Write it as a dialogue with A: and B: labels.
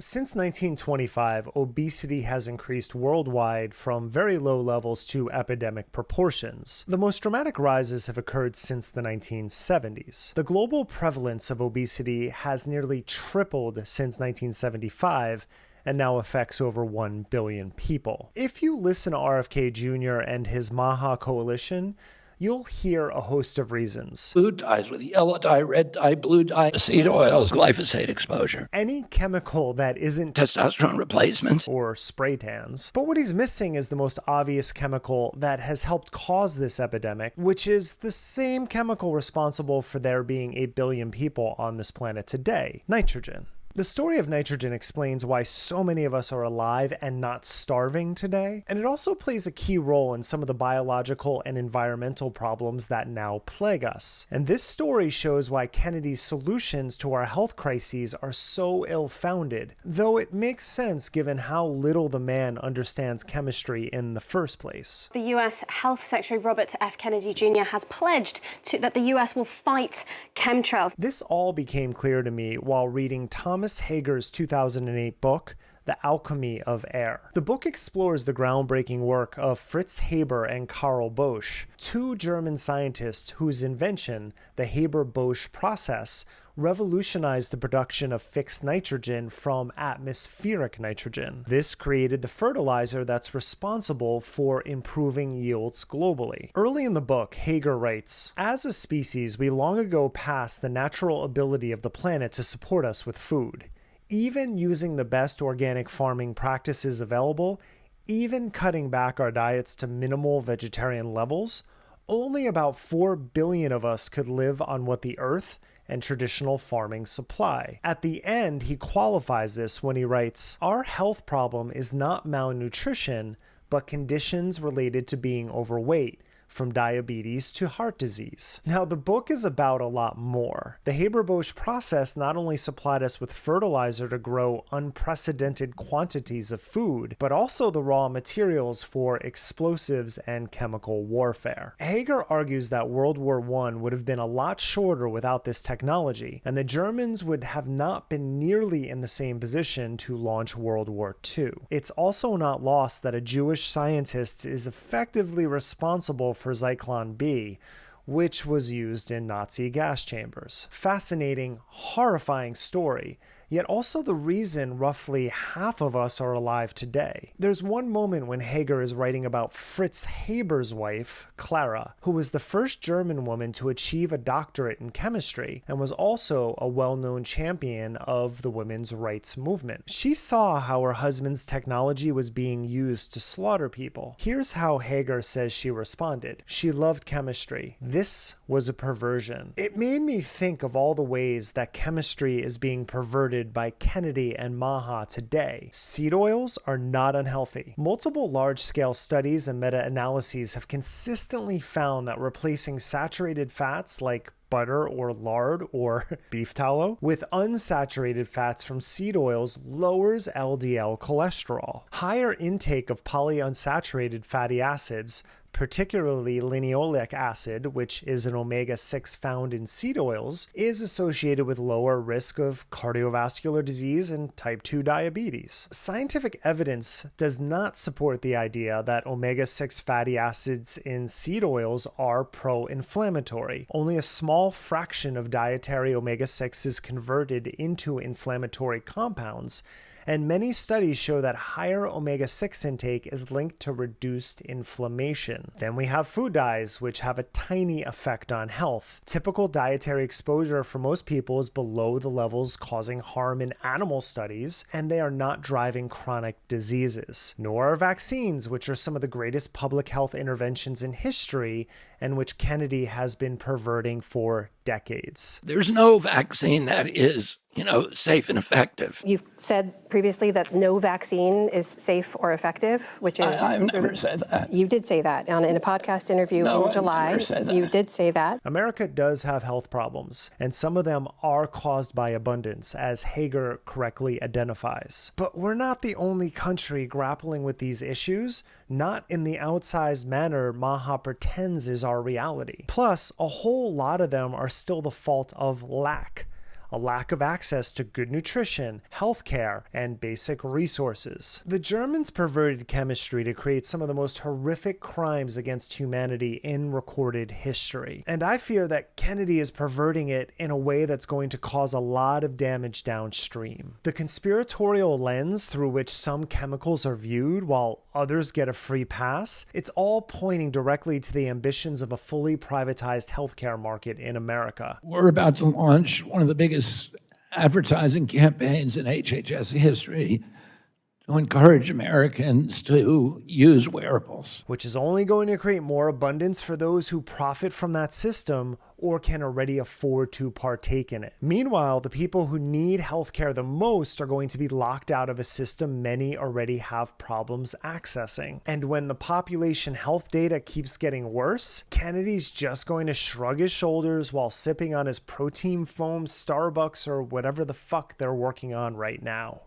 A: Since 1925, obesity has increased worldwide from very low levels to epidemic proportions. The most dramatic rises have occurred since the 1970s. The global prevalence of obesity has nearly tripled since 1975, and now affects over 1 billion people. If you listen to RFK Jr. and his MAHA coalition, you'll hear a host of reasons.
B: Food dyes with yellow dye, red dye, blue dye, seed oils, glyphosate exposure.
A: Any chemical that isn't
B: testosterone replacement
A: or spray tans. But what he's missing is the most obvious chemical that has helped cause this epidemic, which is the same chemical responsible for there being 8 billion people on this planet today: nitrogen. The story of nitrogen explains why so many of us are alive and not starving today, and it also plays a key role in some of the biological and environmental problems that now plague us. And this story shows why Kennedy's solutions to our health crises are so ill-founded, though it makes sense given how little the man understands chemistry in the first place.
C: The US Health Secretary Robert F. Kennedy Jr. has pledged that the US will fight chemtrails.
A: This all became clear to me while reading Thomas Hager's 2008 book, The Alchemy of Air. The book explores the groundbreaking work of Fritz Haber and Carl Bosch, two German scientists whose invention, the Haber-Bosch process, revolutionized the production of fixed nitrogen from atmospheric nitrogen. This created the fertilizer that's responsible for improving yields globally. Early in the book, Hager writes, "As a species, we long ago passed the natural ability of the planet to support us with food. Even using the best organic farming practices available, even cutting back our diets to minimal vegetarian levels, only about 4 billion of us could live on what the earth and traditional farming supply." At the end, he qualifies this when he writes, "Our health problem is not malnutrition, but conditions related to being overweight, from diabetes to heart disease." Now, the book is about a lot more. The Haber-Bosch process not only supplied us with fertilizer to grow unprecedented quantities of food, but also the raw materials for explosives and chemical warfare. Hager argues that World War I would have been a lot shorter without this technology, and the Germans would have not been nearly in the same position to launch World War II. It's also not lost that a Jewish scientist is effectively responsible for Zyklon B, which was used in Nazi gas chambers. Fascinating, horrifying story, yet also the reason roughly half of us are alive today. There's one moment when Hager is writing about Fritz Haber's wife, Clara, who was the first German woman to achieve a doctorate in chemistry and was also a well-known champion of the women's rights movement. She saw how her husband's technology was being used to slaughter people. Here's how Hager says she responded. She loved chemistry. This was a perversion. It made me think of all the ways that chemistry is being perverted by Kennedy and MAHA today. Seed oils are not unhealthy. Multiple large-scale studies and meta-analyses have consistently found that replacing saturated fats like butter or lard or beef tallow with unsaturated fats from seed oils lowers LDL cholesterol. Higher intake of polyunsaturated fatty acids, particularly linoleic acid, which is an omega-6 found in seed oils, is associated with lower risk of cardiovascular disease and type 2 diabetes. Scientific evidence does not support the idea that omega-6 fatty acids in seed oils are pro-inflammatory. Only a small fraction of dietary omega-6 is converted into inflammatory compounds, and many studies show that higher omega-6 intake is linked to reduced inflammation. Then we have food dyes, which have a tiny effect on health. Typical dietary exposure for most people is below the levels causing harm in animal studies, and they are not driving chronic diseases. Nor are vaccines, which are some of the greatest public health interventions in history, and which Kennedy has been perverting for decades.
B: There's no vaccine that is, safe and effective.
D: You've said previously that no vaccine is safe or effective, which is...
B: I've never said that.
D: You did say that in a podcast interview in July.
B: I've never said that.
D: You did say that.
A: America does have health problems, and some of them are caused by abundance, as Hager correctly identifies. But we're not the only country grappling with these issues, not in the outsized manner MAHA pretends is our reality. Plus, a whole lot of them are still the fault of lack. a lack of access to good nutrition, healthcare, and basic resources. The Germans perverted chemistry to create some of the most horrific crimes against humanity in recorded history. And I fear that Kennedy is perverting it in a way that's going to cause a lot of damage downstream. The conspiratorial lens through which some chemicals are viewed while others get a free pass, it's all pointing directly to the ambitions of a fully privatized healthcare market in America.
B: We're about to launch one of the biggest advertising campaigns in HHS history to encourage Americans to use wearables.
A: Which is only going to create more abundance for those who profit from that system or can already afford to partake in it. Meanwhile, the people who need healthcare the most are going to be locked out of a system many already have problems accessing. And when the population health data keeps getting worse, Kennedy's just going to shrug his shoulders while sipping on his protein foam Starbucks or whatever the fuck they're working on right now.